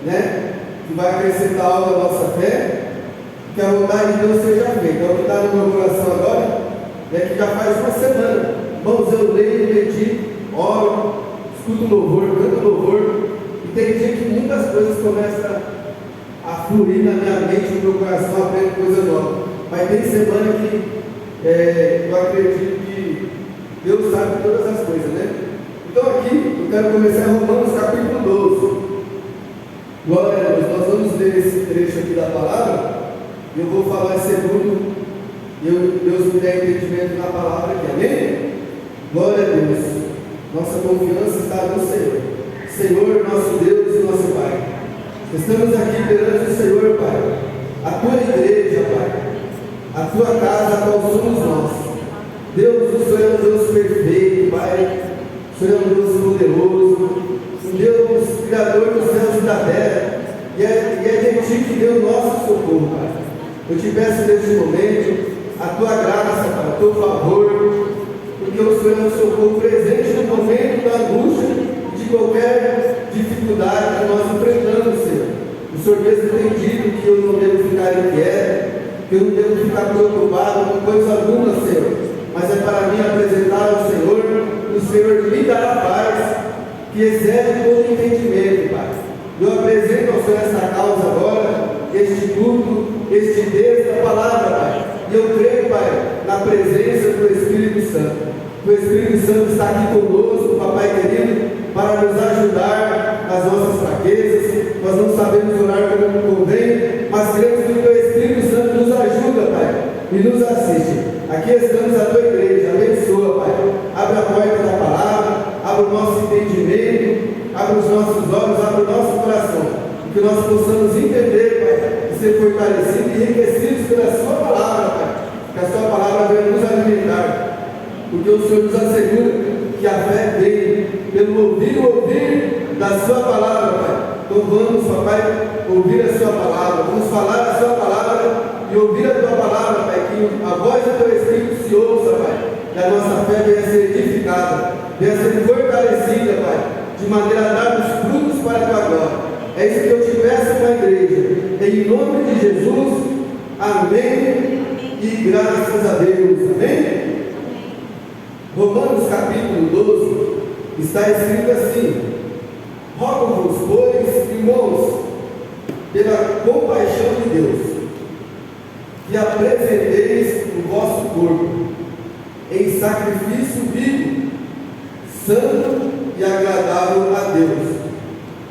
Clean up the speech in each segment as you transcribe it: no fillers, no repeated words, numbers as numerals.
né? Que vai acrescentar algo à nossa fé, que a vontade de Deus seja feita. É o que está no meu coração agora, é que já faz uma semana, irmãos, eu leio, medito, oro, escuto louvor, canto louvor, e tem dia que muitas coisas começam a fluir na minha mente, no meu coração, aprendo coisa nova. Mas tem semana que eu acredito que Deus sabe todas as coisas, né? Então aqui, eu quero começar Romanos capítulo 12. Glória a Deus, nós vamos ler esse trecho aqui da palavra, e eu vou falar segundo Deus me dá entendimento na palavra aqui, amém? Glória a Deus, nossa confiança está no Senhor, Senhor, nosso Deus e nosso Pai. Estamos aqui perante o Senhor, Pai, a tua igreja, Pai, a tua casa, a qual somos nós. Deus, o Senhor é um Deus perfeito, Pai, o Senhor é um Deus poderoso, um Deus criador dos céus e da terra, e é de ti que deu o nosso socorro, Pai. Eu te peço neste momento a tua graça, Pai, o teu favor, porque o Senhor é um socorro presente no momento da angústia, de qualquer dificuldade que nós enfrentamos, Senhor. O Senhor mesmo tem dito que eu não devo ficar inquieto, que eu não devo ficar preocupado com coisa alguma, Senhor, mas é para mim apresentar ao Senhor, o Senhor me dará paz, que excede todo entendimento, Pai. Eu apresento ao Senhor esta causa agora, este culto, este texto da palavra, Pai. E eu creio, Pai, na presença do Espírito Santo. O Espírito Santo está aqui conosco, Papai querido, para nos ajudar nas nossas fraquezas. Nós não sabemos orar como convém, mas cremos que o Teu Espírito Santo nos ajuda, Pai, e nos assiste. Aqui estamos a Tua igreja, abençoa, Pai. Abre a porta da palavra, abre o nosso entendimento, abre os nossos olhos, abre o nosso coração, que nós possamos entender, Pai, e ser fortalecidos e enriquecidos pela Sua palavra, Pai, que a Sua palavra venha nos alimentar, porque o Senhor nos assegura que a fé vem pelo ouvir da Sua palavra, Pai. Então vamos, Papai, ouvir a Sua palavra, vamos falar a Sua palavra e ouvir a Tua palavra, Pai, que a voz do Teu Espírito se ouça, Pai, e a nossa fé venha ser edificada, venha ser fortalecida, Pai, de maneira a darmos frutos para a Tua glória. É isso que eu te peço para a igreja, em nome de Jesus, amém, e graças a Deus, amém? Romanos capítulo 12, está escrito assim: rogo-vos, pois, irmãos, pela compaixão de Deus, que apresenteis o vosso corpo em sacrifício vivo, santo e agradável a Deus,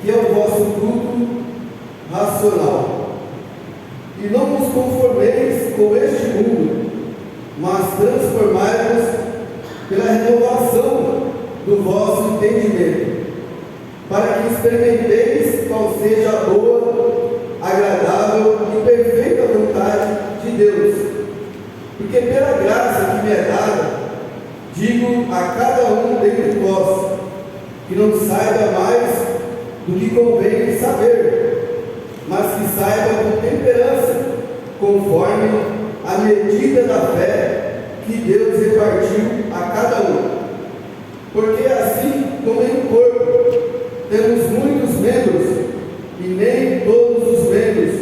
que é o vosso culto racional. E não vos conformeis com este mundo, mas transformai-vos pela renovação do vosso entendimento, para que experimenteis qual seja a boa, agradável e perfeita vontade de Deus. Porque pela graça que me é dada, digo a cada um dentre vós, que não saiba mais do que convém saber, mas que saiba com temperança, conforme a medida da fé que Deus repartiu a cada um. Porque assim como em um corpo temos muitos membros, e nem todos os membros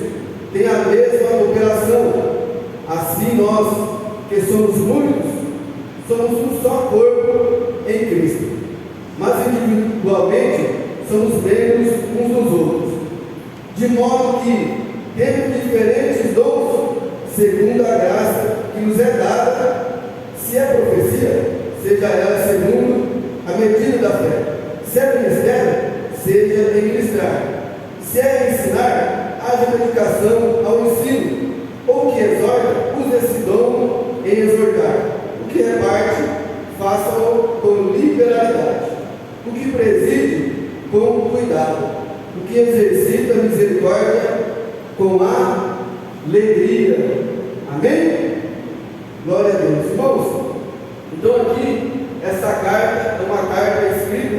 têm a mesma operação, assim nós, que somos muitos, somos um só corpo em Cristo, mas individualmente somos membros uns dos outros, de modo que, tendo diferentes dons, segundo a graça que nos é dada, se é profecia, seja ela segundo a medida da fé. Se é ministério, seja em ministrar. Se é ensinar, haja dedicação ao ensino. Ou que exorta, use esse dom em exortar. O que reparte, faça-o com liberalidade. O que preside, com cuidado. O que exercita a misericórdia, com alegria. Amém? Glória a Deus. Irmãos, então aqui, essa carta é uma carta escrita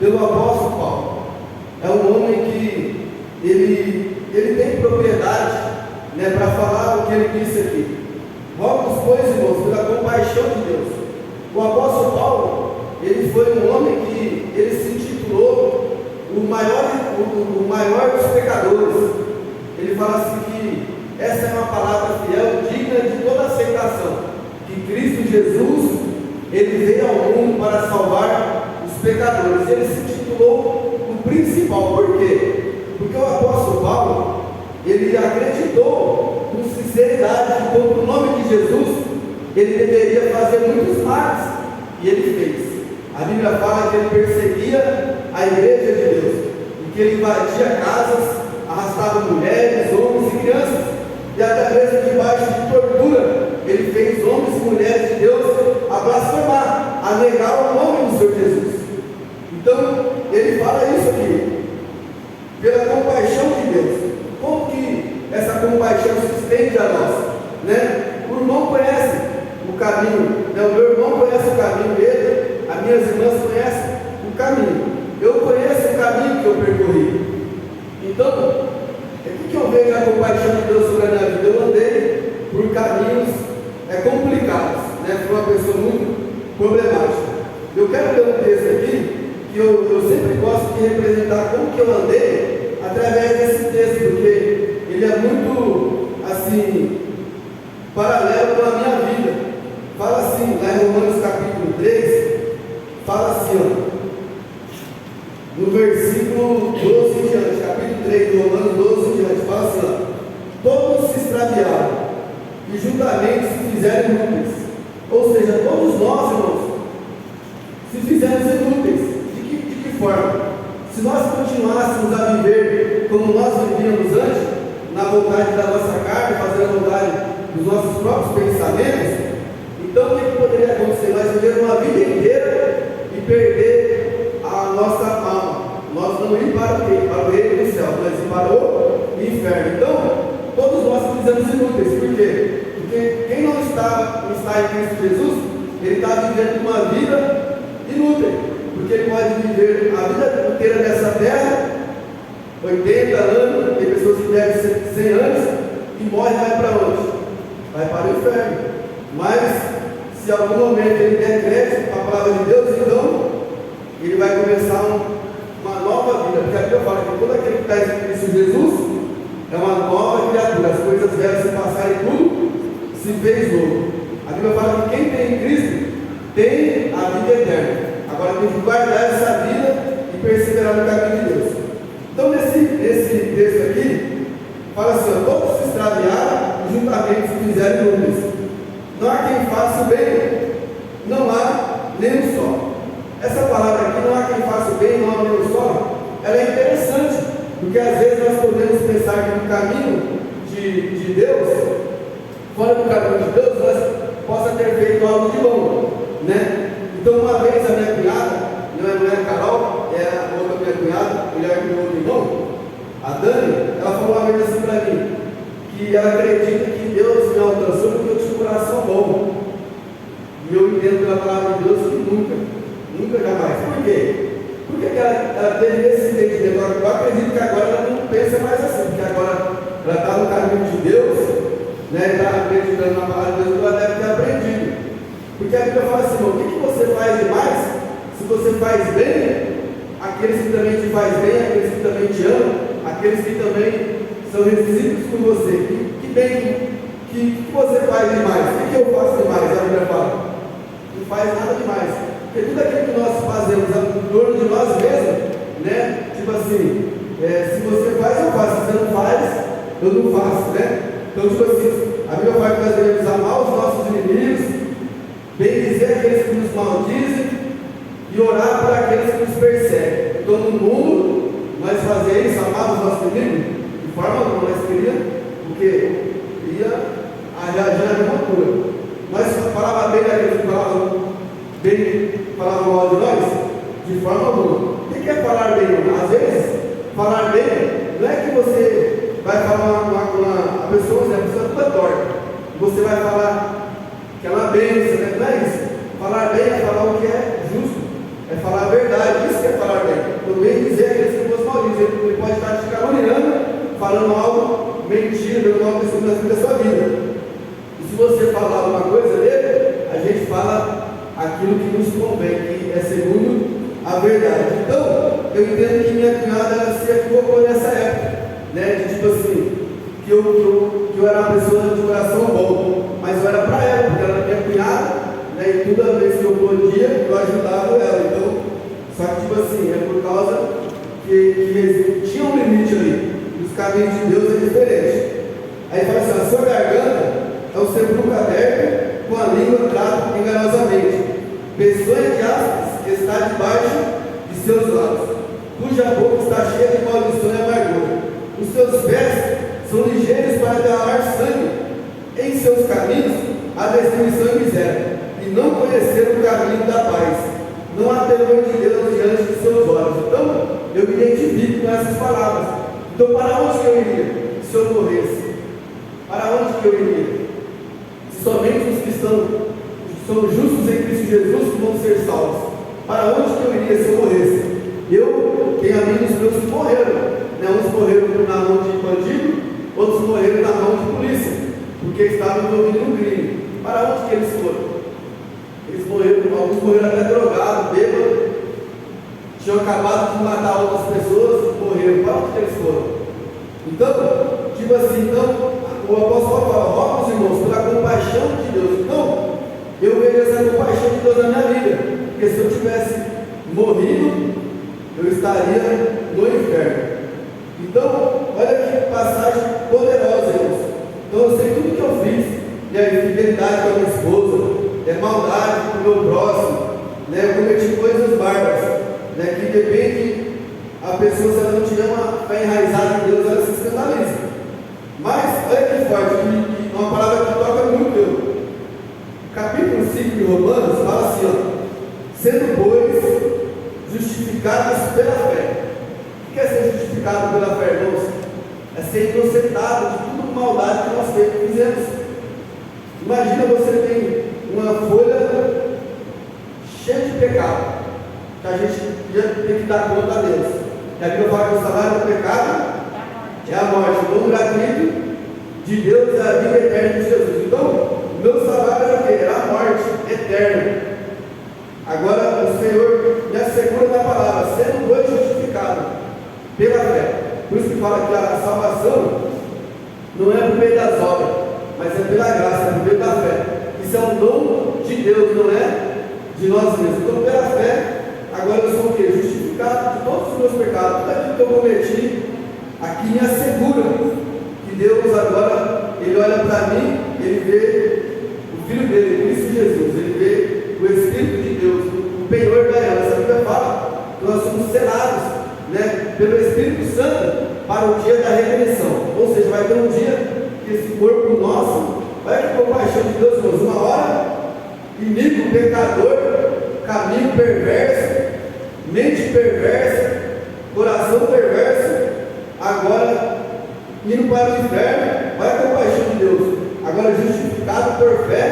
pelo apóstolo Paulo. É um homem que ele tem propriedade, né, para falar o que ele disse aqui. Rogo-vos, pois, irmãos, pela compaixão de Deus. O apóstolo Paulo, ele foi um homem que ele se intitulou o maior o maior dos pecadores. Ele fala assim que essa é uma palavra fiel, digna de toda aceitação, que Cristo Jesus, ele veio ao mundo para salvar os pecadores. Ele se intitulou o principal. Por quê? Porque o apóstolo Paulo, ele acreditou com sinceridade que pelo nome de Jesus, ele deveria fazer muitos males, e ele fez. A Bíblia fala que ele perseguia a igreja de Deus, e que ele invadia casas, arrastava mulheres, homens e crianças, e até mesmo debaixo de tortura, ele fez homens e mulheres de Deus a blasfemar, a negar o nome do Senhor Jesus. Então, ele fala isso aqui, pela compaixão de Deus. Como que essa compaixão se estende a nós, né? O irmão conhece o caminho, né? O meu irmão conhece o caminho dele, as minhas irmãs conhecem o caminho, eu conheço o caminho que eu percorri. Então, o que eu vejo a compaixão de Deus sobre a minha vida? Eu andei por caminhos complicados, né? Fui uma pessoa muito problemática. Eu quero ler um texto aqui, que eu sempre gosto de representar como que eu andei através desse texto, porque ele é muito, assim, paralelo com a minha vida. Fala assim, lá em Romanos capítulo 3, fala assim, ó, no versículo 12 em diante, capítulo 3 de Romanos 12 em diante, fala assim, ó, todos se extraviaram e juntamente se fizeram inúteis. Ou seja, todos nós, irmãos, se fizemos inúteis. De que forma? Se nós continuássemos a viver como nós vivíamos antes, na vontade da nossa carne, fazendo a vontade dos nossos próprios pensamentos, então o que poderia acontecer? Nós vivemos uma vida inteira e perder a nossa alma. Nós não ir para o quê? Para o reino do céu, nós ir para o inferno. Então, todos nós fizemos inúteis. Por quê? Porque quem não está em Cristo Jesus, ele está vivendo uma vida inútil. Porque ele pode viver a vida inteira nessa terra, 80 anos, tem pessoas que vivem 100 anos e morrem e vai para onde? Vai para o inferno. Mas, se em algum momento ele der crédito à palavra de Deus, então ele vai começar uma nova vida. Porque a Bíblia fala que todo aquele que está em Cristo Jesus é uma nova criatura. As coisas velhas se passarem, tudo se fez novo. A Bíblia fala que quem tem Cristo tem a vida eterna. Agora tem que guardar essa vida e perseverar no caminho de Deus. Então nesse texto aqui, fala assim, ó, todos se extraviaram e juntamente se fizeram inúteis. Não há quem faça o bem, não há nem um só. Essa palavra aqui, não há quem faça o bem, não há nem um só, ela é interessante, porque às vezes nós podemos pensar que no caminho de Deus, fora do caminho de Deus, nós possa ter feito algo de bom, né? Então, uma vez a minha cunhada, não é a Carol, é a outra minha cunhada, mulher do meu outro irmão, a Dani, ela falou uma vez assim para mim, que ela acredita que Deus me alcançou porque eu tinha um coração bom. E eu entendo pela palavra de Deus que nunca jamais. Por quê? Porque ela teve esse entendimento. Eu acredito que agora ela não pensa mais assim, porque agora ela está no caminho de Deus, né? Está acreditando na palavra de Deus, ela deve ter aprendido. Porque a Bíblia fala assim, o que você faz demais? Se você faz bem, aqueles que também te fazem bem, aqueles que também te amam, aqueles que também são recíprocos com você, que bem, que você faz demais? O que eu faço demais? A Bíblia fala, não faz nada demais, porque tudo aquilo que nós fazemos em torno de nós mesmos, né? Tipo assim, se você faz, eu faço, se você não faz, eu não faço, né? Então, tipo assim, a Bíblia fala que nós devemos amar os nossos inimigos, bendizer aqueles que nos maldizem e orar por aqueles que nos perseguem. Então, no mundo, nós fazemos isso, amar os nossos inimigos, de forma alguma, nós queríamos, porque ia reagir na mesma altura. Nós falava bem daqueles que falavam mal de nós, de forma alguma. O que é falar bem? Às vezes, falar bem não é que você vai falar a pessoa toda torta, você vai falar que ela benção, né? Não é isso. Falar bem é falar o que é justo, é falar a verdade, isso que é falar bem. Também dizer aqueles que nos maldizem, ele pode estar te caluniando, falando algo mentira, dando algo da sua vida. E se você falar alguma coisa dele, a gente fala aquilo que nos convém, que é segundo a verdade. Então, eu entendo que minha cunhada se eu era uma pessoa de coração bom, mas eu era para ela, porque ela era minha cunhada, né, e toda vez que eu podia, eu ajudava ela. Então, só que tipo assim, é por causa que tinha um limite ali, e os caminhos de Deus é diferente. Aí fala assim: a sua garganta é o sepulcro aberto, com a língua trata enganosamente. Peçonha de aspas está debaixo de seus lábios, cuja boca está cheia de maldição e amargura. Os seus pés são ligeiros para derramar sangue. Em seus caminhos há destruição e miséria, e não conheceram o caminho da paz. Não há temor de Deus diante de seus olhos. Então, eu me identifico com essas palavras. Então, para onde que eu iria se eu morresse? Para onde que eu iria? Se somente os que são justos em Cristo Jesus vão ser salvos. Para onde que eu iria se eu morresse? Eu tenho amigos meus que morreram, né? Uns morreram na mão de bandido, outros morreram na mão de polícia, porque estavam envolvidos no crime. Para onde que eles foram? Eles morreram, alguns morreram até drogados, bêbados, tinham acabado de matar outras pessoas, morreram. Para onde que eles foram? Então, tipo assim, o apóstolo fala: rogo aos irmãos pela compaixão de Deus. Então, eu vejo essa compaixão de Deus na minha vida, porque se eu tivesse morrido, eu estaria no inferno. Então, olha que passagem poderosa, irmãos. Então, eu sei tudo que eu fiz, né? Infidelidade com a minha esposa, maldade com o meu próximo, né? Eu cometi coisas bárbaras, né? Que depende, a pessoa, se ela não tiver uma fé enraizada em Deus, ela se escandaliza. Mas, olha que forte, que uma palavra que toca muito eu. Capítulo 5 de Romanos fala assim, ó: sendo, pois, justificados pela fé. O que é ser justificado pela fé, irmãos? É ser inocentado de toda maldade que nós fizemos. Imagina, você tem uma folha cheia de pecado, que a gente tem que dar conta a Deus. E a Bíblia fala que o salário do pecado é a morte. O dom gratuito de Deus é a vida eterna de Jesus. Então, o meu salário era o quê? Era a morte eterna. Agora, o Senhor me assegura na palavra: sendo dois justificado pela fé. Por isso que fala que a salvação não é por meio das obras, mas é pela graça, é por meio da fé. Isso é um dom de Deus, não é de nós mesmos. Então, pela fé, agora eu sou o quê? Justificado de todos os meus pecados. Tudo aquilo que eu cometi, aqui me assegura que Deus agora, Ele olha para mim, Ele vê o Filho dele, Cristo Jesus, Ele vê o Espírito de Deus, o penhor da herança. A Bíblia fala que nós somos selados, né, pelo Espírito Santo para o dia da redenção. Ou seja, vai ter um dia que esse corpo nosso, olha que compaixão de Deus, irmãos, uma hora, inimigo, pecador, caminho perverso, mente perversa, coração perverso, agora indo para o inferno. Olha a compaixão de Deus, agora justificado por fé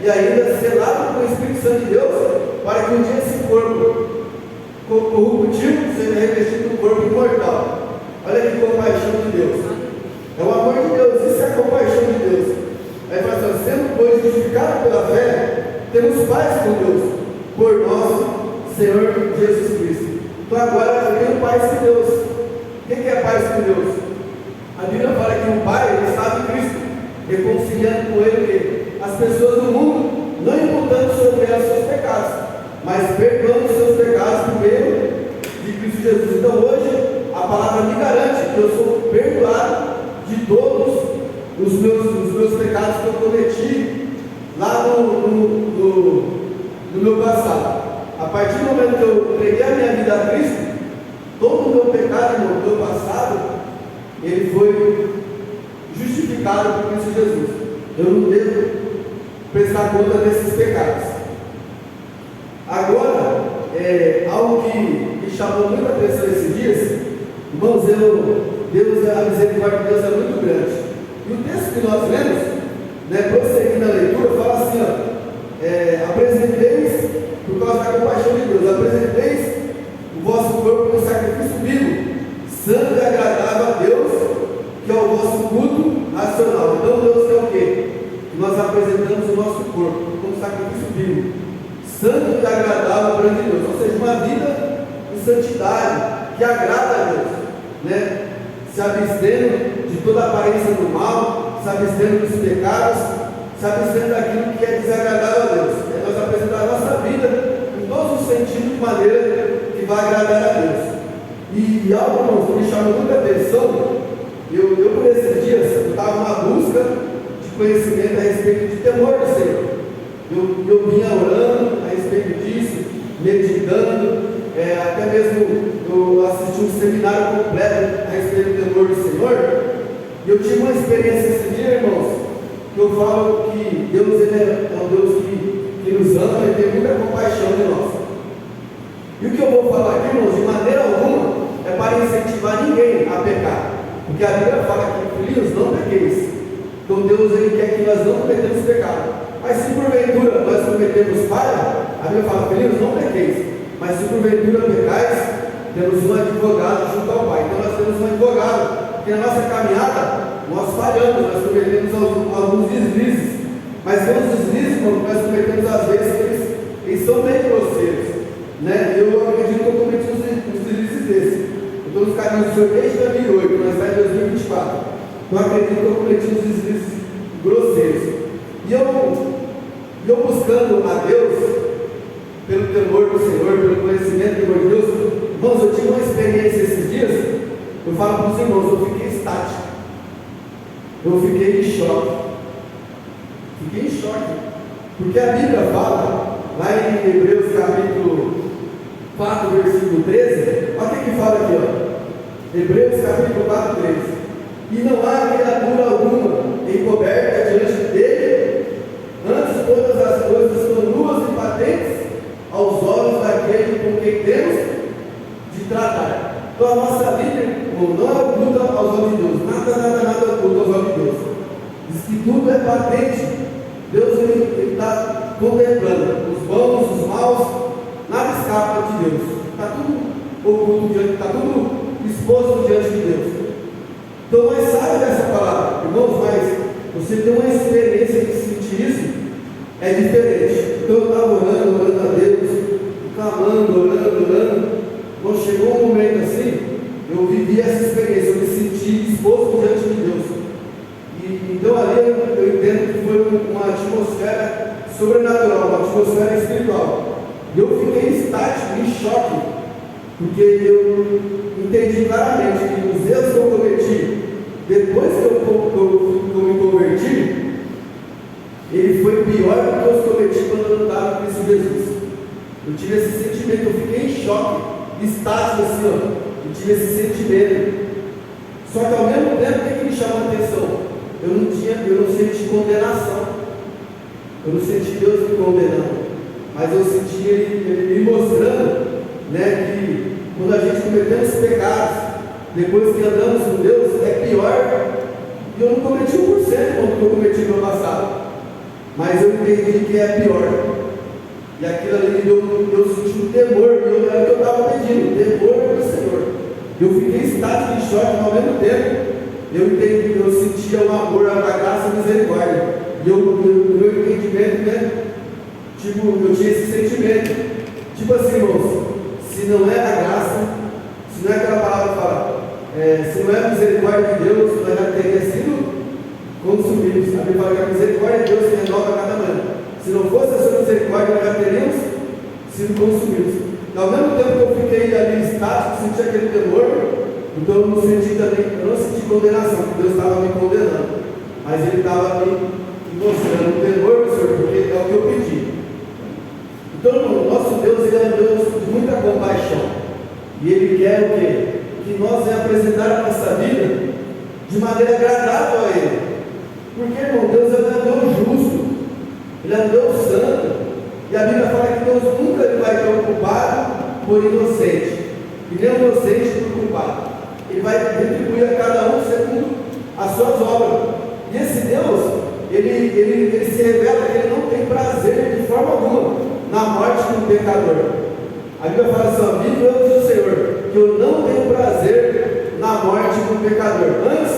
e ainda selado com o Espírito Santo de Deus, para que um dia esse corpo corruptível seja revestido no corpo imortal. Olha que compaixão de Deus, é o amor de Deus, isso é a compaixão de Deus. Aí fala assim: sendo, pois, justificado pela fé, temos paz com Deus, por nosso Senhor Jesus Cristo. Então agora eu tenho paz com Deus. O que é paz com Deus? A Bíblia fala que um pai, ele estava em Cristo, reconciliando com ele o quê? As pessoas do mundo, não imputando sobre elas seus pecados, mas perdoando os seus pecados por meio de Cristo Jesus. Então hoje a palavra me garante que eu sou perdoado de todos os meus pecados que eu cometi lá no meu passado. A partir do momento que eu entreguei a minha vida a Cristo, todo o meu pecado no meu passado, ele foi justificado por Cristo Jesus. Eu não devo prestar conta desses pecados. Agora, algo que me chamou muita atenção esses dias, irmãos, a misericórdia de Deus é muito grande. E o texto que nós lemos, né, prosseguindo a leitura, fala assim, ó: apresenteis, por causa da compaixão de Deus, apresenteis o vosso corpo como sacrifício vivo, santo e agradável a Deus, que é o vosso culto racional. Então Deus quer o quê? Que nós apresentamos o nosso corpo como sacrifício vivo, santo e agradável perante Deus, ou seja, uma vida em santidade, que agrada a Deus, né? se abstendo de toda aparência do mal, se abstendo dos pecados, se abstendo daquilo que é desagradável a Deus. É nós apresentar a nossa vida em todos os sentidos de maneira que vai agradar a Deus. E algo, irmãos, que me chamou muita atenção, eu por esses dias, eu estava numa busca de conhecimento a respeito de temor do Senhor. Eu vinha orando a respeito disso, meditando, até mesmo eu assisti um seminário completo a respeito do temor do Senhor, e eu tive uma experiência esse dia, irmãos, que eu falo que Deus ele é um Deus que nos ama e tem muita compaixão de nós. E o que eu vou falar aqui, irmãos, de maneira alguma, é para incentivar ninguém a pecar. Porque a Bíblia fala que, filhos, não pequeis. Então Deus ele quer que nós não cometemos pecado. Mas se porventura nós cometemos falha, a Bíblia fala, filhos, não pequeis. Mas se porventura pecais, temos um advogado junto ao Pai. Então nós temos um advogado, porque na nossa caminhada nós falhamos, nós cometemos alguns deslizes. Mas tem uns deslizes, irmão, que nós cometemos às vezes, eles são bem grosseiros. Né? Eu acredito que eu cometi uns deslizes desses. Eu estou nos caminhos do Senhor desde 2008, nós estamos em 2024. Então eu acredito que eu cometi uns deslizes grosseiros. E eu buscando a Deus, pelo temor do Senhor, pelo conhecimento do temor de Deus, irmãos, eu tive uma experiência esses dias. Eu falo para os irmãos, eu fiquei estático. Eu fiquei em choque. Fiquei em choque. Porque a Bíblia fala, lá em Hebreus capítulo 4, versículo 13, olha o que fala aqui, ó. Hebreus capítulo 4, 13. E não há criatura alguma encoberta diante dele, antes todas as coisas são nuas e patentes aos olhos daquele com quem temos de tratar. Então a nossa vida, irmão, não é oculta aos olhos de Deus, nada é oculto aos olhos de Deus. Diz que tudo é patente. Deus ele está contemplando os bons, os maus, nada escapa de Deus. Está tudo oculto diante, está tudo exposto diante de Deus. Então nós sabemos dessa palavra, irmãos, mas você tem uma experiência de sentir isso, é diferente. Então eu estava orando a Deus, clamando, orando. Quando chegou um momento assim, eu vivi essa experiência, eu me senti exposto diante de Deus. Então ali eu entendo que foi uma atmosfera sobrenatural, uma atmosfera espiritual. E eu fiquei estático, em choque, porque eu entendi claramente que os erros que eu cometi, depois que eu me converti, ele foi pior do que eu cometi quando eu não estava com Cristo Jesus. Eu tive esse sentimento, eu fiquei em choque, estático assim, ó. Eu tive esse sentimento. Só que ao mesmo tempo, o que me chamou a atenção? Eu não senti condenação. Eu não senti Deus me condenando. Mas eu senti Ele me mostrando, né, que quando a gente cometemos pecados, depois que andamos com Deus, é pior. E eu não cometi 1% quando eu cometi no passado. Mas eu entendi que é pior. E aquilo ali eu senti um temor, era o que eu estava pedindo, temor do Senhor. Eu fiquei estático em choque, mas ao mesmo tempo eu entendi, eu sentia o amor, a graça e a misericórdia. E meu entendimento, né? Tipo, eu tinha esse sentimento. Tipo assim, irmãos, se não é a graça, se não é aquela palavra que fala, se não é a misericórdia de Deus, nós já teria sido consumidos. A Bíblia fala que a misericórdia de Deus se renova a cada manhã. Se não fosse a sua misericórdia, nós já teríamos sido consumidos. Então, ao mesmo tempo que eu fiquei ali estático, senti aquele temor, então eu não senti condenação, porque Deus estava me condenando, mas Ele estava me mostrando o temor do Senhor, porque é o que eu pedi. Então, o nosso Deus, Ele é um Deus de muita compaixão, e Ele quer o quê? Que nós venhamos apresentar a nossa vida de maneira agradável a Ele. Porque, irmão, Deus é um Deus justo, Ele é um Deus santo, e a Bíblia fala que Deus nunca vai ter culpado por inocente, e nem o inocente por culpado. Ele vai retribuir a cada um segundo as suas obras. E esse Deus, ele se revela que Ele não tem prazer de forma alguma na morte do pecador. A Bíblia fala assim: vive eu diz o Senhor, que eu não tenho prazer na morte do pecador. Antes,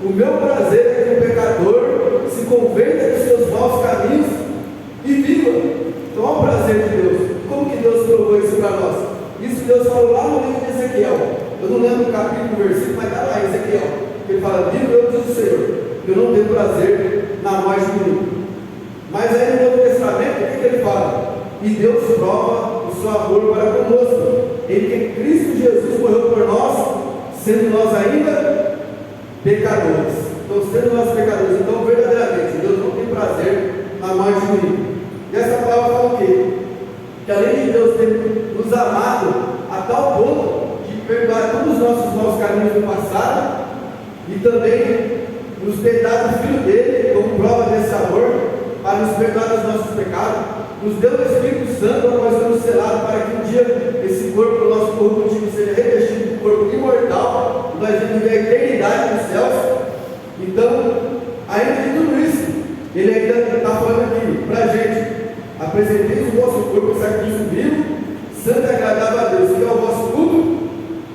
o meu prazer é que o pecador se converta dos seus maus caminhos e viva. Então, é o prazer de Deus. Como que Deus provou isso para nós? Isso Deus falou lá no livro de Ezequiel. Eu não lembro o capítulo, o versículo, mas está lá em Ezequiel. tem prazer na morte do ímpio. Mas aí no Novo Testamento, o que ele fala? E Deus prova o seu amor para conosco, em que Cristo Jesus morreu por nós, sendo nós ainda pecadores. Então, sendo nós pecadores, então verdadeiramente Deus não tem prazer na morte do ímpio. E essa palavra fala o quê? Que além de Deus ter nos amado a tal ponto de perdoar todos os nossos maus caminhos do passado, e também nos ter dado o Filho dele como prova desse amor, para nos perdoar dos nossos pecados, nos deu o Espírito Santo para nós sermos selados, para que um dia esse corpo, o nosso corpo contínuo, seja revestido com corpo imortal, e nós vamos viver a eternidade nos céus. Então, ainda de tudo isso, ele ainda está falando aqui para a gente: apresenteis o vosso corpo em sacrifício vivo, santo e agradável a Deus, que é o vosso culto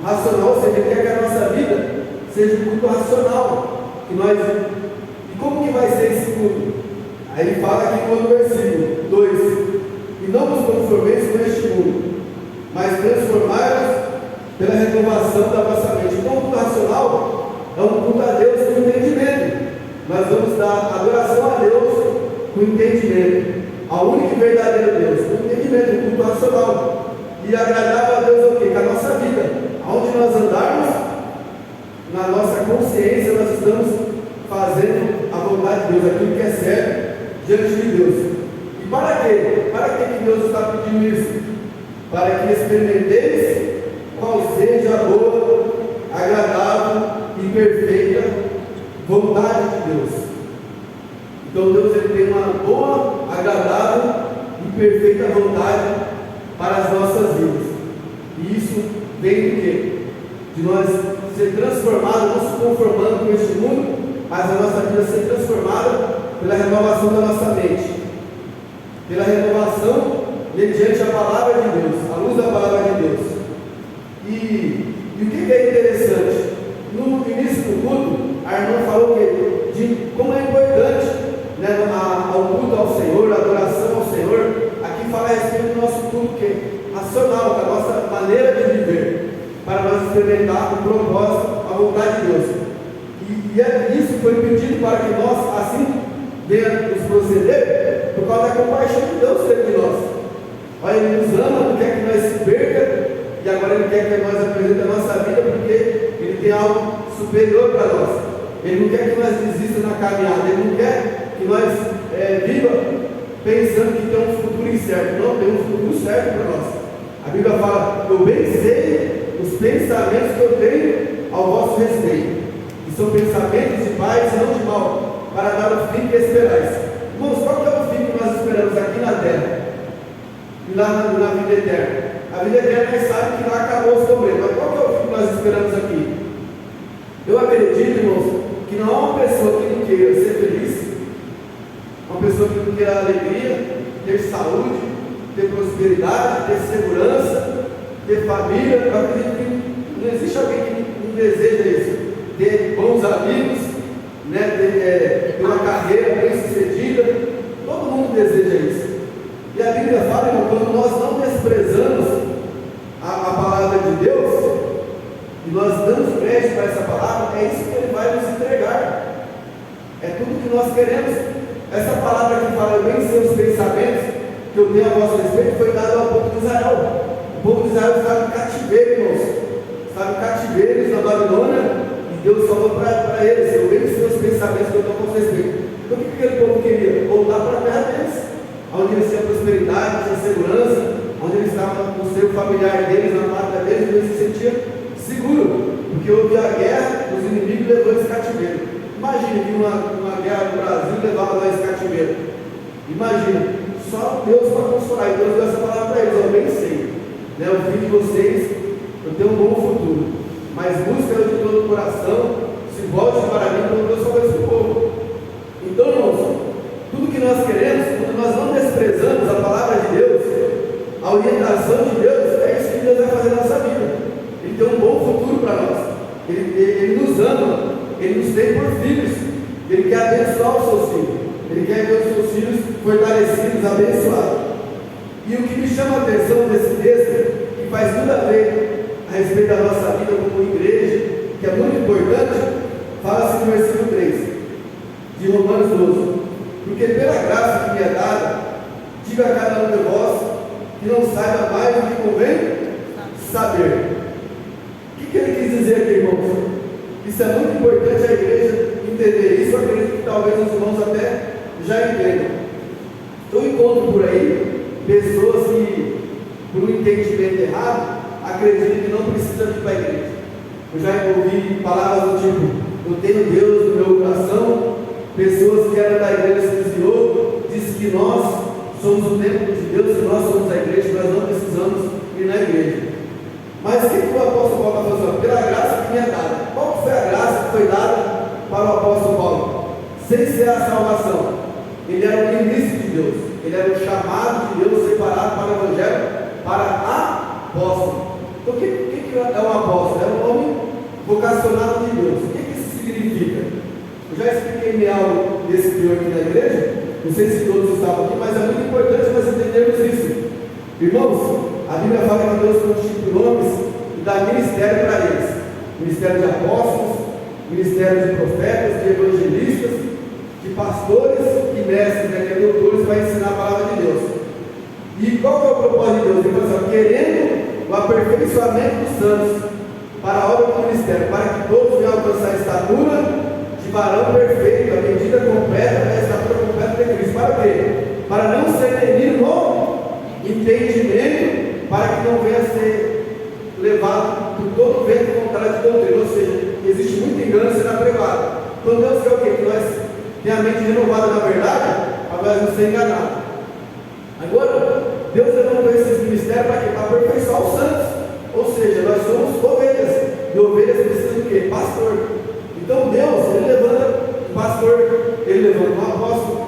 racional. Ou seja, ele quer que a nossa vida seja um culto racional. E como que vai ser esse culto? Aí ele fala aqui no versículo 2: e não vos conformeis com este mundo, mas transformai-vos pela renovação da vossa mente. Então, o culto racional é um culto a Deus com entendimento. Nós vamos dar adoração a Deus com entendimento, ao único e verdadeiro Deus, com entendimento, um culto racional. E agradável a Deus é o quê? Que a nossa vida, aonde nós andarmos, na nossa consciência, nós estamos fazendo a vontade de Deus, aquilo que é certo diante de Deus. E para quê? Para que Deus está pedindo isso? Para que experimenteis qual seja a boa, agradável e perfeita vontade de Deus. Então Deus ele tem uma boa, agradável e perfeita vontade para as nossas vidas. E isso vem do quê? De nós ser transformados, não se conformando com este mundo, mas a nossa vida ser transformada pela renovação da nossa mente, pela renovação mediante a palavra de Deus, a luz da palavra de Deus. E o que é interessante? No início do culto, a irmã falou de como é importante, né, ao culto ao Senhor, a adoração ao Senhor. Aqui fala a respeito do nosso culto que é racional, da nossa maneira de viver, para nós experimentar o propósito, a vontade de Deus. E isso foi pedido para que nós, assim, venhamos proceder, por causa da compaixão de Deus dentro de nós. Olha, Ele nos ama, não quer que nós se perca, e agora Ele quer que nós apresentemos a nossa vida, porque Ele tem algo superior para nós. Ele não quer que nós desistamos na caminhada, Ele não quer que nós vivamos pensando que tem um futuro incerto. Não, tem um futuro certo para nós. A Bíblia fala: eu bem sei os pensamentos que eu tenho ao vosso respeito, e são pensamentos de paz e não de mal, para dar o fim que esperais. Irmãos, qual que é o fim que nós esperamos aqui na terra e lá na vida eterna? A vida eterna nós sabemos que lá acabou os problemas, mas qual que é o fim que nós esperamos aqui? Eu acredito, irmãos, que não há uma pessoa que não queira ser feliz, uma pessoa que não queira alegria, ter saúde, ter prosperidade, ter segurança, ter família. Eu acredito que não existe alguém que não deseja isso, ter bons amigos, né, ter uma carreira bem sucedida. Todo mundo deseja isso. E a Bíblia fala, irmão, quando nós não desprezamos a palavra de Deus, e nós damos crédito para essa palavra, é isso que Ele vai nos entregar. É tudo que nós queremos. Essa palavra que fala: eu bem sei os pensamentos que eu tenho a vosso respeito, foi dada ao povo de Israel. O povo de Israel estava em cativeiro, irmãos. Estava em cativeiro na Babilônia, e Deus falou para eles: eu bem sei os pensamentos que eu tenho a vosso respeito. Então o que aquele povo queria? Voltar para a terra deles, onde eles tinham prosperidade, tinham segurança, onde eles estavam com o seu familiar deles, na pátria deles, e eles se sentiam seguros, porque houve a guerra, os inimigos levou esse cativeiro. Imagine que uma guerra no Brasil levava nós esse cativeiro. Imagina, só Deus para consolar. E Deus deu essa palavra para eles: eu bem sei, né, o fim de vocês, eu tenho um bom futuro, mas busca-eu de todo o coração, se volte para mim, como Deus falou isso para o povo. Então, irmãos, tudo que nós queremos, quando nós não desprezamos a palavra de Deus, a orientação de Deus, é isso que Deus vai fazer na nossa vida. Ele tem um bom futuro para nós. Ele nos ama, Ele nos tem por filhos, Ele quer abençoar os seus filhos, Ele quer ver os seus filhos fortalecidos, abençoados. E o que me chama a atenção desse texto, que faz tudo a ver a respeito da nossa vida como igreja, que é muito importante, fala-se no versículo 3: de Romanos 12. Porque pela graça que me é dada, diga a cada um de vós que não saiba mais do que convém saber. O que ele quis dizer aqui, irmãos? Isso é muito importante a igreja entender isso. Eu acredito que talvez os irmãos até já entendam. Eu encontro por aí pessoas que, por um entendimento errado, acreditam que não precisa vir para a igreja. Eu já ouvi palavras do tipo: eu tenho Deus no meu coração. Pessoas que eram da igreja se desviou, disse que nós somos o templo de Deus e nós somos a igreja, nós não precisamos ir na igreja. Mas o que o apóstolo Paulo está falando? Pela graça que me é dada. Qual foi a graça que foi dada para o apóstolo Paulo? Sem ser a salvação. Ele era o ministro de Deus, ele era o chamado de Deus, separado para o evangelho, para apóstolo. Então o que é um apóstolo? É um homem vocacionado de Deus. O que isso significa? Eu já expliquei algo desse teor aqui na igreja, não sei se todos estavam aqui, mas é muito importante nós entendermos isso. Irmãos, a Bíblia fala que Deus constitui homens e dá ministério para eles: ministério de apóstolos, ministério de profetas, de evangelistas, de pastores e mestres, né, que é doutores, para ensinar a palavra de Deus. E qual é o propósito de Deus? Ele fala assim: querendo o aperfeiçoamento dos santos para a obra do ministério, para que todos venham alcançar a estatura de varão perfeito, a medida completa, a estatura completa de Cristo. Para quê? Para não ser menino no entendimento, para que não venha a ser levado por todo o vento contrário de doutrina. Ou seja, existe muito engano sendo apregado. Então Deus quer o quê? Que nós tenhamos a mente renovada na verdade, para nós não ser enganados. Agora, Deus levantou esses ministérios para quê? Para aperfeiçoar os santos. Ou seja, nós somos ovelhas, e ovelhas precisam do quê? Pastor. Então Deus, Ele levanta um pastor, Ele levanta um apóstolo.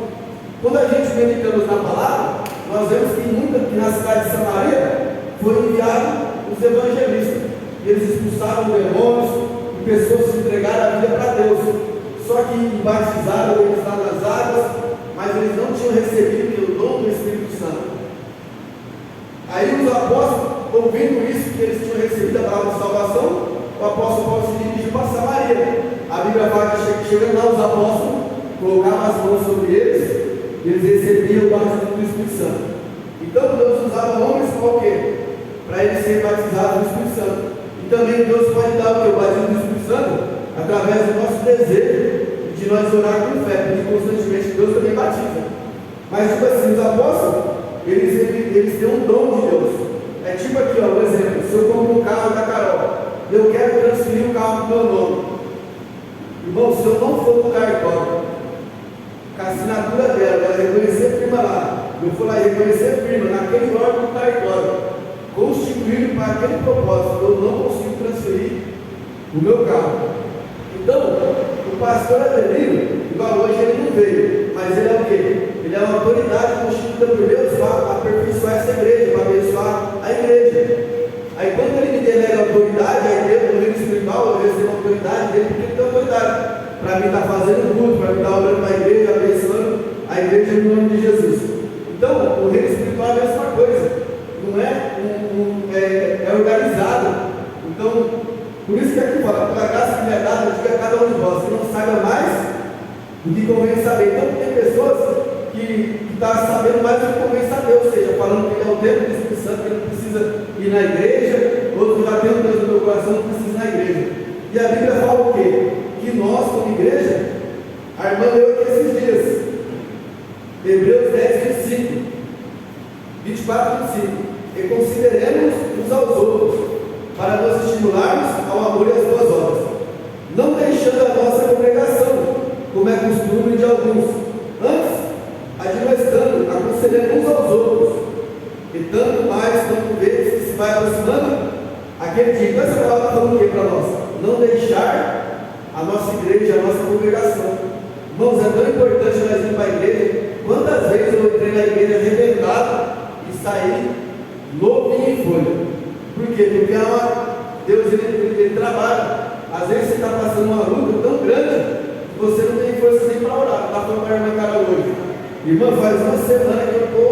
Quando a gente meditamos na palavra, nós vemos que na cidade de Samaria foi enviado os evangelistas. Eles expulsaram demônios e pessoas se entregaram a vida para Deus. Só que batizaram eles lá nas águas, mas eles não tinham recebido o dom do Espírito Santo. Aí os apóstolos, ouvindo isso, que eles tinham recebido a palavra de salvação, o apóstolo Paulo se dirigiu para Samaria. A Bíblia fala que chegando lá os apóstolos, colocavam as mãos sobre eles, e eles recebiam o batismo do Espírito Santo. Então Deus usava homens para o quê? Para eles serem batizados do Espírito Santo. E também Deus pode dar o quê? O batismo do Espírito Santo através do nosso desejo de nós orar com fé, porque constantemente Deus também batiza. Mas tipo assim, os apóstolos, eles têm um dom de Deus. É tipo aqui, ó, um exemplo: se eu compro um carro da Carol, eu quero transferir o carro para o meu nome. Irmão, se eu não for no cartório, com a assinatura dela, ela reconhecer firma lá, eu for lá reconhecer firma naquele órgão do cartório, constituído para aquele propósito, eu não consigo transferir o meu carro. Então, o pastor Adelino, igual hoje ele não veio, mas ele é o quê? Ele é uma autoridade constituída por Deus para aperfeiçoar essa igreja, para abençoar a igreja. Aí quando ele me delega autoridade, aí dentro do reino espiritual, eu recebo a autoridade dele, porque ele tem autoridade para mim estar fazendo culto, para mim estar orando para a igreja, abençoando a igreja no nome de Jesus. Então, o reino espiritual é a mesma coisa, não é organizado. Então, por isso que aqui fala: pela graça que me é dada, diga a cada um de vós que não saiba mais do que convém saber. Então, tem pessoas que estão sabendo mais do que convém saber, ou seja, falando que ele é o templo do Espírito Santo, que ele não precisa ir na igreja, outros já têm o Deus no meu coração, não precisa ir na igreja. E a Bíblia fala o quê? Que nós, como igreja, a irmã leu aqui esses dias, Hebreus 10, 25, 24, 25, e consideremos uns aos outros, para nos estimularmos ao amor e às boas obras, não deixando a nossa congregação, como é costume de alguns, antes admoestando, aconselhando uns aos outros, e tanto mais quanto vezes que se vai aproximando aquele dia. Então essa palavra está falando o que para nós? Não deixar a nossa igreja, a nossa congregação. Irmãos, é tão importante nós irmos para a igreja. Quantas vezes eu entrei na igreja arrebentado e saí novinho em folha? Por quê? Porque Deus ele trabalha. Às vezes você está passando uma luta tão grande que você não tem força nem para orar. Está falando para a irmã Carol hoje: irmã, faz uma semana que eu estou,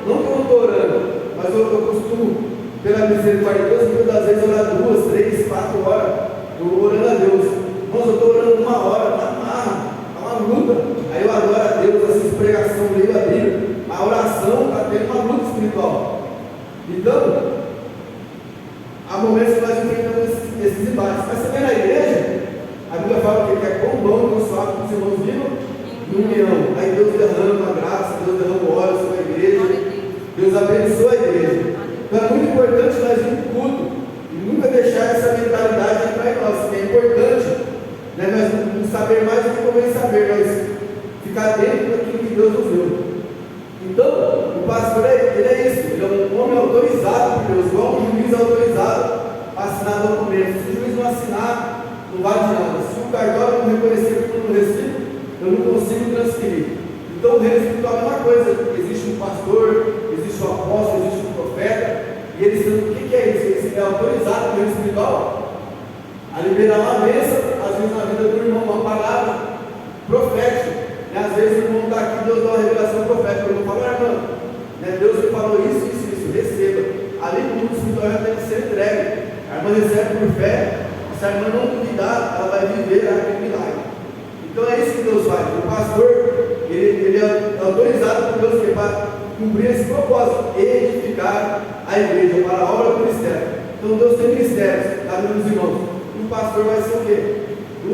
não que eu não estou orando, mas eu costumo, pela misericórdia de Deus, muitas das vezes orar 2, 3, 4 horas, eu orando a Deus. Irmãos, eu estou orando 1 hora, está uma luta. Aí faz com que os irmãos vivam em união. Aí Deus derrama a graça, Deus derrama o óleo sobre a igreja, Deus abençoa a igreja. Então é muito importante nós irmos para o culto e nunca deixar essa mentalidade entrar em nós, que é importante, né, nós não saber mais do que convém saber, mas ficar dentro daquilo que Deus nos deu. Então, o pastor ele é isso, ele é um homem autorizado por Deus, igual um juiz autorizado a assinar documentos. Se o juiz não assinar, não vale de nada. Se o cartório não reconhecer tudo no recibo, eu não consigo transferir. Então, o reino espiritual é a mesma coisa. Existe um pastor, existe um apóstolo, existe um profeta, e eles dizem: o que é isso? Ele é autorizado no reino espiritual a liberar uma bênção, às vezes na vida do irmão, uma palavra profética. Às vezes o irmão está aqui, Deus dá uma revelação profética. Eu não falo: irmão, né, Deus me falou isso, receba. Ali no mundo espiritual já tem que ser entregue. A irmã recebe por fé. Se a irmã não duvidar, ela vai viver aquele milagre. Então é isso que Deus faz. O pastor, ele é autorizado por Deus para cumprir esse propósito, edificar a igreja para a obra do ministério. Então Deus tem ministérios, cada um dos irmãos. E o pastor vai ser o quê?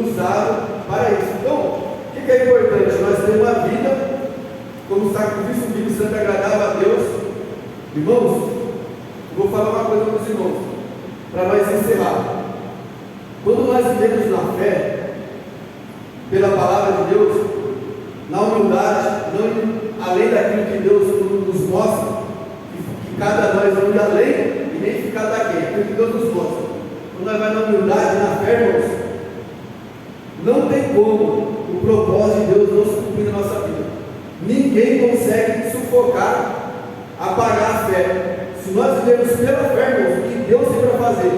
Usado para isso. Então, o que é importante? Nós temos uma vida como sacrifício vivo e santo agradável a Deus. Irmãos, vou falar uma coisa para os irmãos, para nós encerrar. Quando nós vivemos na fé, pela palavra de Deus, na humildade, não além daquilo que Deus nos mostra, que cada nós ande além e nem ficar daquele, aquilo que Deus nos mostra. Quando nós vamos na humildade, na fé, irmãos, não tem como o propósito de Deus não se cumprir na nossa vida. Ninguém consegue sufocar, apagar a fé. Se nós vivemos pela fé, irmãos, o que Deus tem para fazer,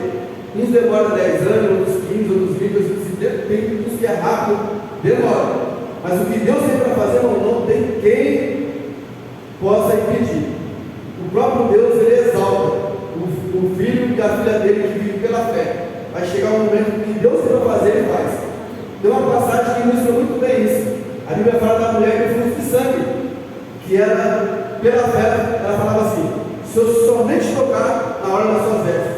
uns demora 10 anos, outros 15, outros 20, outros 30, tem uns que é rápido, demora. Mas o que Deus tem para fazer, irmão, não tem quem possa impedir. O próprio Deus, ele exalta o filho e a filha dele que vive pela fé. Vai chegar um momento que Deus tem para fazer, ele faz. Tem uma passagem que ilustra muito bem isso. A Bíblia fala da mulher do fluxo de sangue, que ela, pela fé, ela falava assim: se eu somente tocar na hora das suas vestes,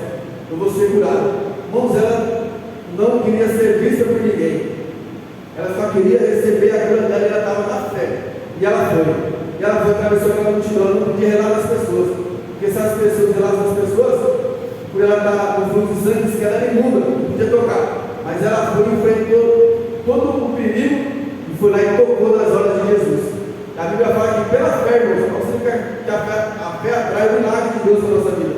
eu vou ser curado. Irmãos, ela não queria ser vista por ninguém, ela só queria receber a cura dela e ela estava na fé. E ela foi. E ela foi, atravessou aquela multidão, ela não podia relar nas pessoas, porque se as pessoas relavam nas pessoas, por ela estar com fluxo de sangue, que ela era imunda, não podia tocar. Mas ela foi e enfrentou todo o perigo e foi lá e tocou nas horas de Jesus. A Bíblia fala que pela fé, irmãos, não significa que a fé atrai o milagre de Deus na nossa vida.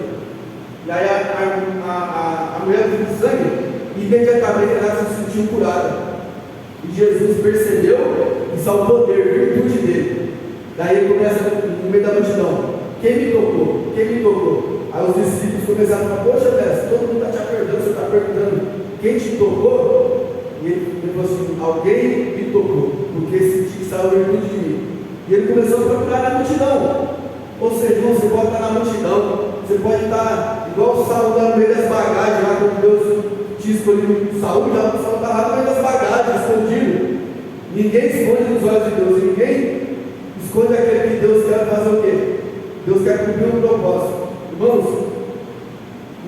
E aí a mulher do sangue, imediatamente ela se sentiu curada. E Jesus percebeu isso é o poder, virtude dele. Daí ele começa no meio da multidão: quem me tocou? Quem me tocou? Aí os discípulos começaram a falar: poxa, Deus, todo mundo está te apertando, você está perguntando quem te tocou? E ele falou assim: alguém me tocou, porque senti que saiu virtude de mim. E ele começou a procurar na multidão. Ou seja, irmão, você pode estar na multidão, você pode estar igual o Saul no meio das bagagens, lá quando Deus tinha escolhido Saul, já o Saul estava lá no meio das bagagens, escondido. Ninguém esconde nos olhos de Deus, ninguém esconde aquele que Deus quer fazer o quê? Deus quer cumprir um propósito. Irmãos,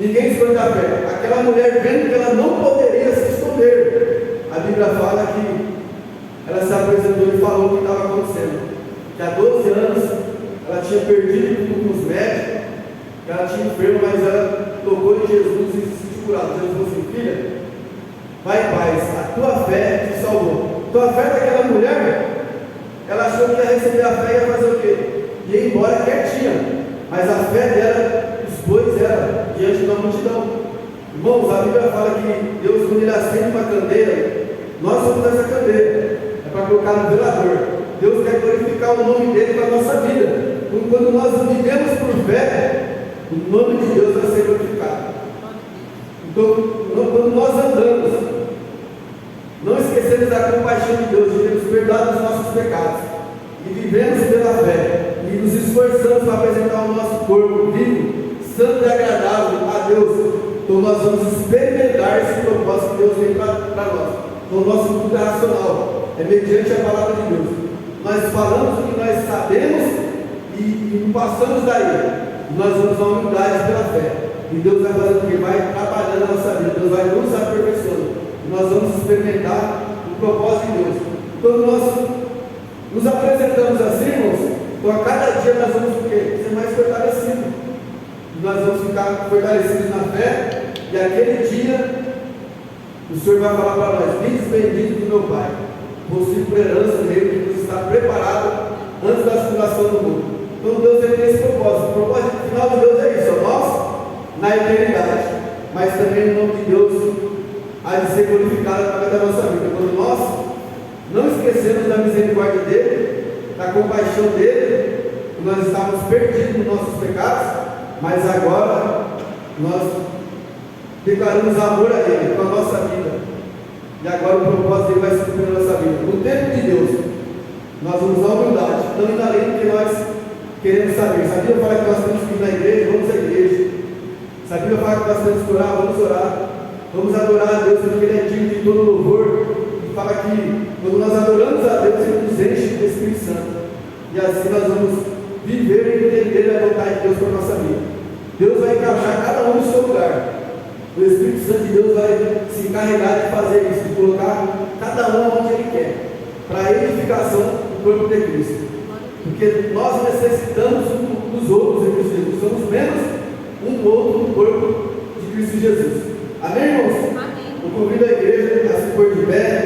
ninguém esconde a fé. Aquela mulher, vendo que ela não poderia se esconder, a Bíblia fala que ela se apresentou e falou o que estava acontecendo. Que há 12 anos ela tinha perdido tudo com os médicos, que ela tinha enfermo, mas ela tocou em Jesus e se sentiu curada. Jesus falou assim: filha, vai em paz, a tua fé te salvou. Então a fé daquela mulher, ela achou que ia receber a fé e ia fazer o quê? Ia embora quietinha, mas a fé dela expôs ela diante da multidão. Irmãos, a Bíblia fala que Deus, quando ele acende uma candeia, nós somos essa candeia, é para colocar no velador. Deus quer glorificar o nome dele para a nossa vida. Quando nós vivemos por fé, o nome de Deus vai ser glorificado. Então, quando nós andamos, não esquecemos da compaixão de Deus, de termos perdoado os nossos pecados, e vivemos pela fé, e nos esforçamos para apresentar o nosso corpo vivo, santo e agradável a Deus. Então nós vamos experimentar esse propósito que Deus tem para nós. Então o nosso culto é racional, é mediante a palavra de Deus. Nós falamos o que nós sabemos e passamos daí. Nós vamos à humildade pela fé. E Deus vai fazer o que? Vai trabalhando a nossa vida. Deus vai nos aperfeiçoando. E nós vamos experimentar o propósito de Deus. quando nós nos apresentamos assim, irmãos, então a cada dia nós vamos o quê? Ser mais fortalecidos. Nós vamos ficar fortalecidos na fé, e aquele dia o Senhor vai falar para nós: "Vinde bendito do meu Pai, possuir por herança o reino que nos está preparado antes da fundação do mundo." Então Deus tem esse propósito. O propósito final de Deus é isso: nós na eternidade, mas também o nome de Deus há de ser glorificado através da nossa vida. Quando nós não esquecemos da misericórdia dele, da compaixão dele, nós estávamos perdidos nos nossos pecados, mas agora nós declaramos amor a ele com a nossa vida, e agora o propósito dele vai se cumprir na nossa vida. No tempo de Deus, nós vamos na humildade, não indo além do que nós queremos saber. Se a Bíblia fala que nós temos que ir na igreja, vamos à igreja. Se a Bíblia fala que nós temos que orar, vamos orar. Vamos adorar a Deus, porque Ele é digno de todo louvor. E fala que quando nós adoramos a Deus, Ele nos enche do Espírito Santo. E assim nós vamos viver e entender a vontade de Deus para a nossa vida. Deus vai encaixar cada um no seu lugar. O Espírito Santo de Deus vai se encarregar de fazer isso, de colocar cada um onde Ele quer, para a edificação do corpo de Cristo. Porque nós necessitamos um dos outros em Cristo Jesus. Somos menos um do outro no corpo de Cristo Jesus. Amém, irmãos? Amém. Eu convido a igreja a se pôr de pé.